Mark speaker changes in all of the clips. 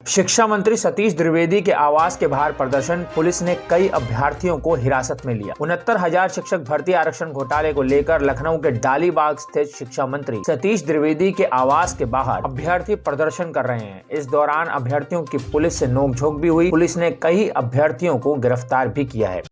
Speaker 1: शिक्षा मंत्री सतीश द्विवेदी के आवास के बाहर प्रदर्शन, पुलिस ने कई अभ्यर्थियों को हिरासत में लिया। 69,000 शिक्षक भर्ती आरक्षण घोटाले को लेकर लखनऊ के डालीबाग स्थित शिक्षा मंत्री सतीश द्विवेदी के आवास के बाहर अभ्यर्थी प्रदर्शन कर रहे हैं। इस दौरान अभ्यर्थियों की पुलिस से नोकझोंक भी हुई। पुलिस ने कई अभ्यर्थियों को गिरफ्तार भी किया है।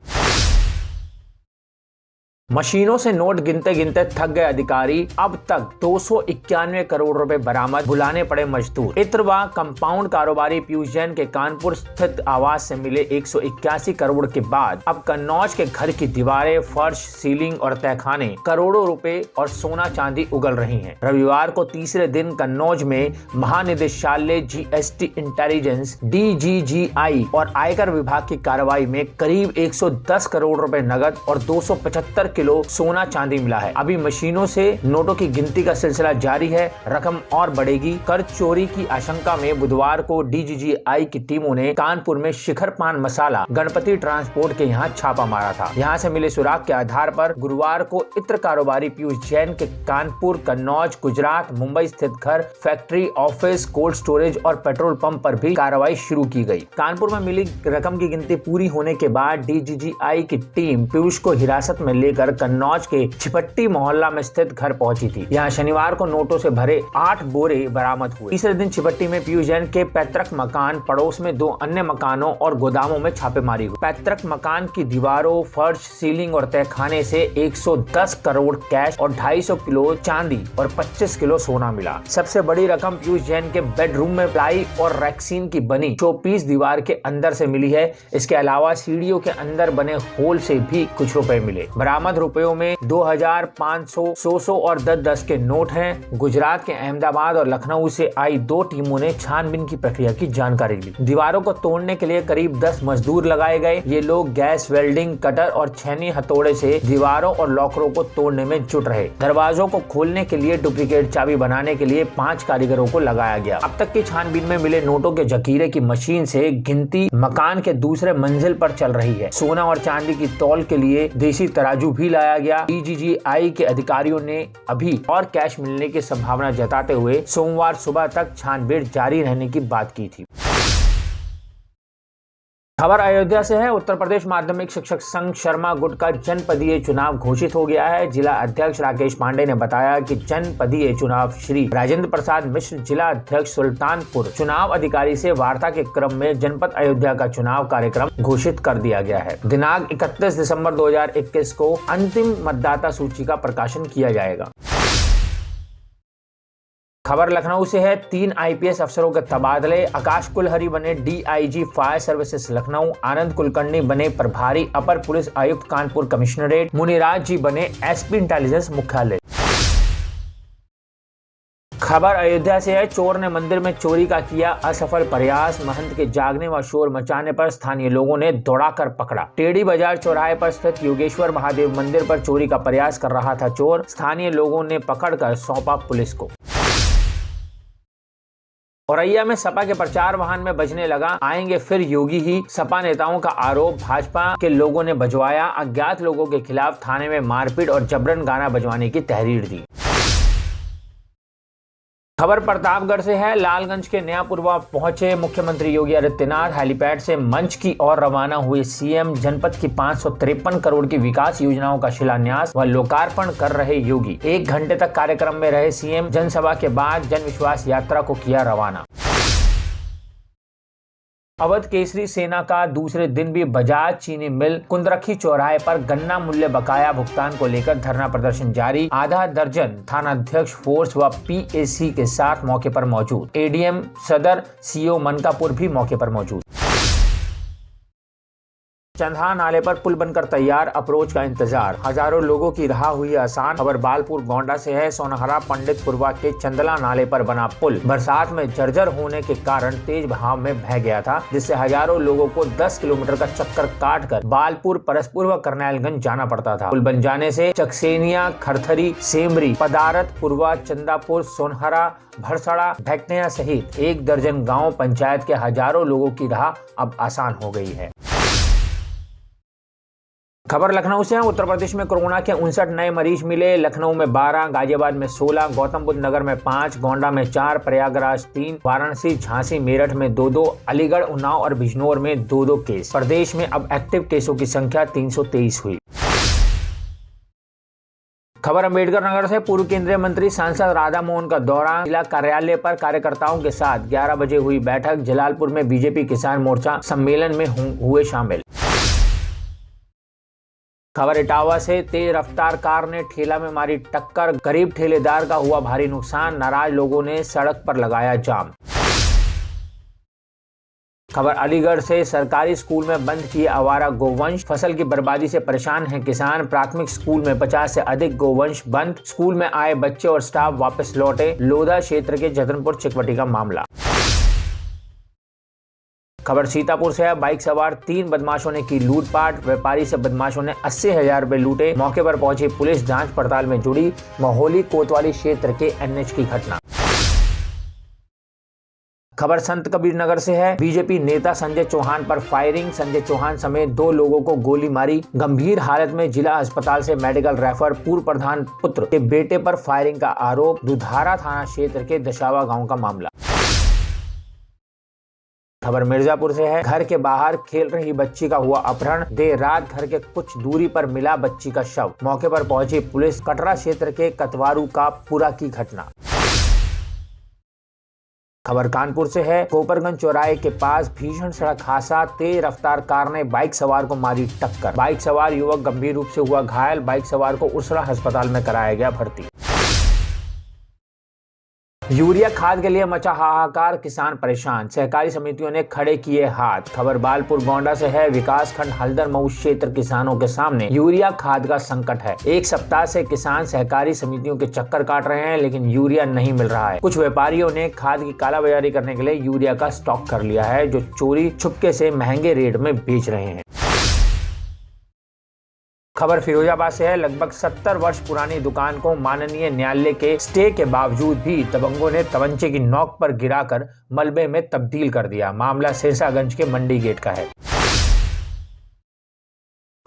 Speaker 1: मशीनों से नोट गिनते गिनते थक गए अधिकारी, अब तक 291 करोड़ रुपए बरामद, बुलाने पड़े मजदूर। इत्र व कंपाउंड कारोबारी पीयूष जैन के कानपुर स्थित आवास से मिले 181 करोड़ के बाद अब कन्नौज के घर की दीवारें, फर्श, सीलिंग और तहखाने करोड़ों रुपए और सोना चांदी उगल रही हैं। रविवार को तीसरे दिन कन्नौज में महानिदेशालय जीएसटी, इंटेलिजेंस, DGGI और आयकर विभाग की कार्रवाई में करीब 110 करोड़ रुपए नगद और 275 किलो सोना चांदी मिला है। अभी मशीनों से नोटों की गिनती का सिलसिला जारी है। रकम और बढ़ेगी। कर चोरी की आशंका में बुधवार को DGGI की टीमों ने कानपुर में शिखर पान मसाला गणपति ट्रांसपोर्ट के यहाँ छापा मारा था। यहाँ से मिले सुराग के आधार पर गुरुवार को इत्र कारोबारी पीयूष जैन के कानपुर, कन्नौज, गुजरात, मुंबई स्थित घर, फैक्ट्री, ऑफिस, कोल्ड स्टोरेज और पेट्रोल पंप पर भी कार्रवाई शुरू की गई। कानपुर में मिली रकम की गिनती पूरी होने के बाद DGGI की टीम पीयूष को हिरासत में लेकर कन्नौज के छिपट्टी मोहल्ला में स्थित घर पहुंची थी। यहाँ शनिवार को नोटों से भरे 8 बोरे बरामद हुए। तीसरे दिन छिपट्टी में पीयूष जैन के पैतृक मकान, पड़ोस में 2 अन्य मकानों और गोदामों में छापेमारी हुई। पैतृक मकान की दीवारों, फर्श, सीलिंग और तहखाने से 110 करोड़ कैश और 250 किलो चांदी और 25 किलो सोना मिला। सबसे बड़ी रकम पीयूष जैन के बेडरूम में प्लाई और रैक्सीन की बनी शोपीस दीवार के अंदर से मिली है। इसके अलावा सीढ़ियों के अंदर बने होल से भी कुछ रुपए मिले। बरामद रुपयों में 2,500, 100 और 10 के नोट हैं। गुजरात के अहमदाबाद और लखनऊ से आई 2 टीमों ने छानबीन की प्रक्रिया की जानकारी ली। दीवारों को तोड़ने के लिए करीब 10 मजदूर लगाए गए। ये लोग गैस वेल्डिंग, कटर और छेनी हथौड़े से दीवारों और लॉकरों को तोड़ने में जुट रहे। दरवाजों को खोलने के लिए डुप्लीकेट चाबी बनाने के लिए 5 कारीगरों को लगाया गया। अब तक की छानबीन में मिले नोटों के जखीरे की मशीन से गिनती मकान के दूसरे मंजिल पर चल रही है। सोना और चांदी की तौल के लिए देसी तराजू भी लाया गया। DGGI के अधिकारियों ने अभी और कैश मिलने की संभावना जताते हुए सोमवार सुबह तक छानबीन जारी रहने की बात की थी। खबर अयोध्या से है। उत्तर प्रदेश माध्यमिक शिक्षक संघ शर्मा गुट का जनपदीय चुनाव घोषित हो गया है। जिला अध्यक्ष राकेश पांडे ने बताया कि जनपदीय चुनाव श्री राजेंद्र प्रसाद मिश्र, जिला अध्यक्ष सुल्तानपुर, चुनाव अधिकारी से वार्ता के क्रम में जनपद अयोध्या का चुनाव कार्यक्रम घोषित कर दिया गया है। दिनांक 31 दिसंबर 2021 को अंतिम मतदाता सूची का प्रकाशन किया जाएगा। खबर लखनऊ से है। 3 IPS अफसरों के तबादले। आकाश कुलहरी बने DIG fire services Lucknow, Anand Kulkarni बने प्रभारी अपर पुलिस आयुक्त कानपुर कमिश्नरेट, मुनिराज जी बने SP इंटेलिजेंस मुख्यालय। खबर अयोध्या से है। चोर ने मंदिर में चोरी का किया असफल प्रयास। महंत के जागने व शोर मचाने पर स्थानीय लोगों ने दौड़ाकर पकड़ा। टेढ़ी बाजार चौराहे पर स्थित योगेश्वर महादेव मंदिर पर चोरी का प्रयास कर रहा था चोर। स्थानीय लोगों ने पकड़कर सौंपा पुलिस को। औरैया में सपा के प्रचार वाहन में बजने लगा आएंगे फिर योगी ही। सपा नेताओं का आरोप, भाजपा के लोगों ने बजवाया। अज्ञात लोगों के खिलाफ थाने में मारपीट और जबरन गाना बजवाने की तहरीर दी। खबर प्रतापगढ़ से है। लालगंज के नयापुरवा पहुंचे मुख्यमंत्री योगी आदित्यनाथ। हेलीपैड से मंच की ओर रवाना हुए CM। जनपद की 553 करोड़ की विकास योजनाओं का शिलान्यास व लोकार्पण कर रहे योगी। 1 घंटे तक कार्यक्रम में रहे CM। जनसभा के बाद जन विश्वास यात्रा को किया रवाना। अवध केसरी सेना का दूसरे दिन भी बजाज चीनी मिल कुंदरखी चौराहे पर गन्ना मूल्य बकाया भुगतान को लेकर धरना प्रदर्शन जारी। आधा दर्जन थानाध्यक्ष, फोर्स व PAC के साथ मौके पर मौजूद। ADM सदर, CO मनकापुर भी मौके पर मौजूद। चंदहा नाले पर पुल बनकर तैयार, अप्रोच का इंतजार। हजारों लोगों की राह हुई आसान। खबर बालपुर गोंडा से है। सोनहरा पंडितपुरवा के चंदला नाले पर बना पुल बरसात में जर्जर होने के कारण तेज बहाव में बह गया था, जिससे हजारों लोगों को 10 किलोमीटर का चक्कर काटकर बालपुर, परसपुर व करनैलगंज जाना पड़ता था। पुल बन जाने से चकसेनिया, खरथरी, सेमरी, पदारत, पुरवा, चंदापुर, सोनहरा, भरसड़ा, ढकनिया सहित 1 दर्जन गाँव पंचायत के हजारों लोगों की राह अब आसान हो गई है। खबर लखनऊ से है। उत्तर प्रदेश में कोरोना के 59 नए मरीज मिले। लखनऊ में 12, गाजियाबाद में 16, गौतम बुद्ध नगर में 5, गोंडा में 4, प्रयागराज 3, वाराणसी, झांसी, मेरठ में 2-2, अलीगढ़, उन्नाव और बिजनौर में 2-2 केस। प्रदेश में अब एक्टिव केसों की संख्या 323 हुई। खबर अम्बेडकर नगर से। पूर्व केंद्रीय मंत्री सांसद राधा मोहन का दौरा। जिला कार्यालय पर कार्यकर्ताओं के साथ 11 बजे हुई बैठक। जलालपुर में बीजेपी किसान मोर्चा सम्मेलन में हुए शामिल। खबर इटावा से। तेज रफ्तार कार ने ठेला में मारी टक्कर। गरीब ठेलेदार का हुआ भारी नुकसान। नाराज लोगों ने सड़क पर लगाया जाम। खबर अलीगढ़ से। सरकारी स्कूल में बंद किए आवारा गोवंश। फसल की बर्बादी से परेशान हैं किसान। प्राथमिक स्कूल में 50 से अधिक गोवंश बंद। स्कूल में आए बच्चे और स्टाफ वापस लौटे। लोधा क्षेत्र के जतनपुर चिकवटी का मामला। खबर सीतापुर से है। बाइक सवार 3 बदमाशों ने की लूटपाट। व्यापारी से बदमाशों ने 80,000 रुपए लूटे। मौके पर पहुंची पुलिस जांच पड़ताल में जुड़ी। मोहली कोतवाली क्षेत्र के NH की घटना। खबर संत कबीर नगर से है। बीजेपी नेता संजय चौहान पर फायरिंग। संजय चौहान समेत 2 लोगों को गोली मारी। गंभीर हालत में जिला अस्पताल से मेडिकल रेफर। पूर्व प्रधान पुत्र के बेटे पर फायरिंग का आरोप। दुधारा थाना क्षेत्र के दशावा गांव का मामला। खबर मिर्जापुर से है। घर के बाहर खेल रही बच्ची का हुआ अपहरण। देर रात घर के कुछ दूरी पर मिला बच्ची का शव। मौके पर पहुंची पुलिस। कटरा क्षेत्र के कतवारू का पुरा की घटना। खबर कानपुर से है। कोपरगंज चौराहे के पास भीषण सड़क हादसा। तेज रफ्तार कार ने बाइक सवार को मारी टक्कर। बाइक सवार युवक गंभीर रूप से हुआ घायल। बाइक सवार को उर्सला अस्पताल में कराया गया भर्ती। यूरिया खाद के लिए मचा हाहाकार। किसान परेशान। सहकारी समितियों ने खड़े किए हाथ। खबर बालपुर गोंडा से है। विकास खंड हल्दर मऊ क्षेत्र किसानों के सामने यूरिया खाद का संकट है। एक सप्ताह से किसान सहकारी समितियों के चक्कर काट रहे हैं, लेकिन यूरिया नहीं मिल रहा है। कुछ व्यापारियों ने खाद की कालाबाजारी करने के लिए यूरिया का स्टॉक कर लिया है, जो चोरी छुपके से महंगे रेट में बेच रहे हैं। खबर फिरोजाबाद से है। लगभग 70 वर्ष पुरानी दुकान को माननीय न्यायालय के स्टे के बावजूद भी दबंगों ने तमंचे की नोक पर गिराकर मलबे में तब्दील कर दिया। मामला सिरसागंज के मंडी गेट का है।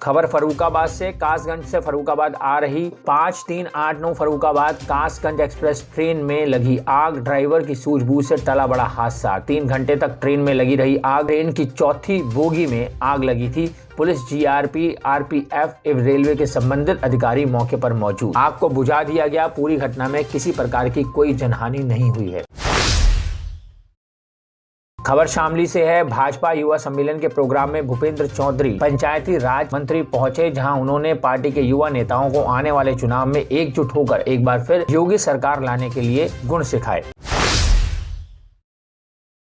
Speaker 1: खबर फर्रुखाबाद से। कासगंज से फर्रुखाबाद आ रही 5389 फर्रुखाबाद कासगंज एक्सप्रेस ट्रेन में लगी आग। ड्राइवर की सूझबूझ से टला बड़ा हादसा। 3 घंटे तक ट्रेन में लगी रही आग। ट्रेन की चौथी बोगी में आग लगी थी। पुलिस, GRP, RPF एवं रेलवे के संबंधित अधिकारी मौके पर मौजूद। आग को बुझा दिया गया। पूरी घटना में किसी प्रकार की कोई जनहानि नहीं हुई है। खबर शामली से है। भाजपा युवा सम्मेलन के प्रोग्राम में भूपेंद्र चौधरी पंचायती राज मंत्री पहुंचे, जहां उन्होंने पार्टी के युवा नेताओं को आने वाले चुनाव में एकजुट होकर एक बार फिर योगी सरकार लाने के लिए गुण सिखाए।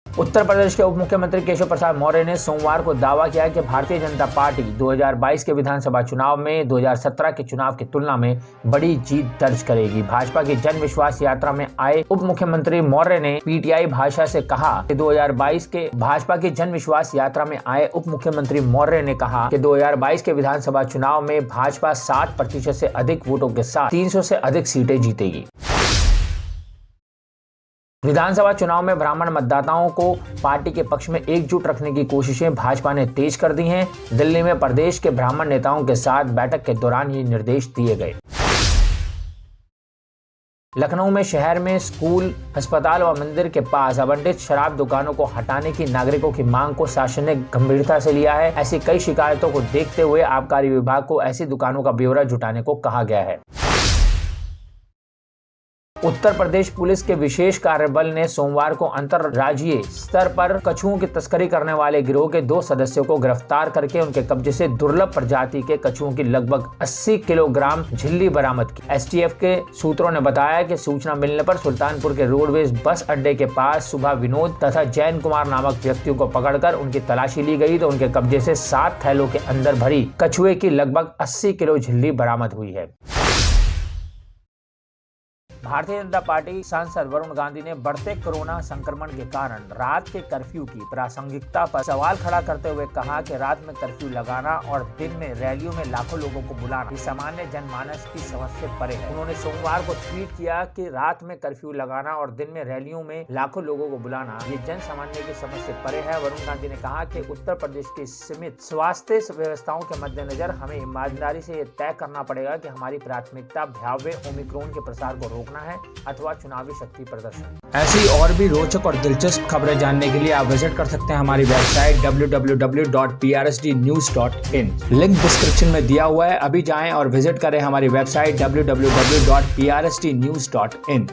Speaker 1: उत्तर प्रदेश के उप मुख्यमंत्री केशव प्रसाद मौर्य ने सोमवार को दावा किया कि भारतीय जनता पार्टी 2022 के विधानसभा चुनाव में 2017 के चुनाव की तुलना में बड़ी जीत दर्ज करेगी। भाजपा की जन विश्वास यात्रा में आए उप मुख्यमंत्री मौर्य ने PTI भाषा से कहा कि 2022 के भाजपा की जन विश्वास यात्रा में आए उप मुख्यमंत्री मौर्य ने कहा कि 2022 के विधानसभा चुनाव में भाजपा 60% से अधिक वोटों के साथ 300 से अधिक सीटें जीतेगी। विधानसभा चुनाव में ब्राह्मण मतदाताओं को पार्टी के पक्ष में एकजुट रखने की कोशिशें भाजपा ने तेज कर दी हैं। दिल्ली में प्रदेश के ब्राह्मण नेताओं के साथ बैठक के दौरान ये निर्देश दिए गए। लखनऊ में शहर में स्कूल, अस्पताल व मंदिर के पास आवंटित शराब दुकानों को हटाने की नागरिकों की मांग को शासन ने गंभीरता से लिया है। ऐसी कई शिकायतों को देखते हुए आबकारी विभाग को ऐसी दुकानों का ब्यौरा जुटाने को कहा गया है। उत्तर प्रदेश पुलिस के विशेष कार्यबल ने सोमवार को अंतर्राज्यीय स्तर पर कछुओं की तस्करी करने वाले गिरोह के 2 सदस्यों को गिरफ्तार करके उनके कब्जे से दुर्लभ प्रजाति के कछुओं की लगभग 80 किलोग्राम झिल्ली बरामद की। STF के सूत्रों ने बताया कि सूचना मिलने पर सुल्तानपुर के रोडवेज बस अड्डे के पास सुबह विनोद तथा जैन कुमार नामक व्यक्तियों को पकड़कर उनकी तलाशी ली गई, तो उनके कब्जे से 7 थैलों के अंदर भरी कछुए की लगभग 80 किलो झिल्ली बरामद हुई है। भारतीय जनता पार्टी सांसद वरुण गांधी ने बढ़ते कोरोना संक्रमण के कारण रात के कर्फ्यू की प्रासंगिकता पर सवाल खड़ा करते हुए कहा कि रात में कर्फ्यू लगाना और दिन में रैलियों में लाखों लोगों को बुलाना सामान्य जनमानस की समझ से परे है। उन्होंने सोमवार को ट्वीट किया कि रात में कर्फ्यू लगाना और दिन में रैलियों में लाखों लोगों को बुलाना ये जन सामान्य की समझ से परे है। वरुण गांधी ने कहा कि उत्तर प्रदेश की सीमित स्वास्थ्य व्यवस्थाओं के मद्देनजर हमें ईमानदारी से ये तय करना पड़ेगा कि हमारी प्राथमिकता भयावह ओमिक्रॉन के प्रसार को रोकना है अथवा चुनावी शक्ति प्रदर्शन। ऐसी और भी रोचक और दिलचस्प खबरें जानने के लिए आप विजिट कर सकते हैं हमारी वेबसाइट www.prsdnews.in। लिंक डिस्क्रिप्शन में दिया हुआ है, अभी जाएं और विजिट करें हमारी वेबसाइट www.prsdnews.in।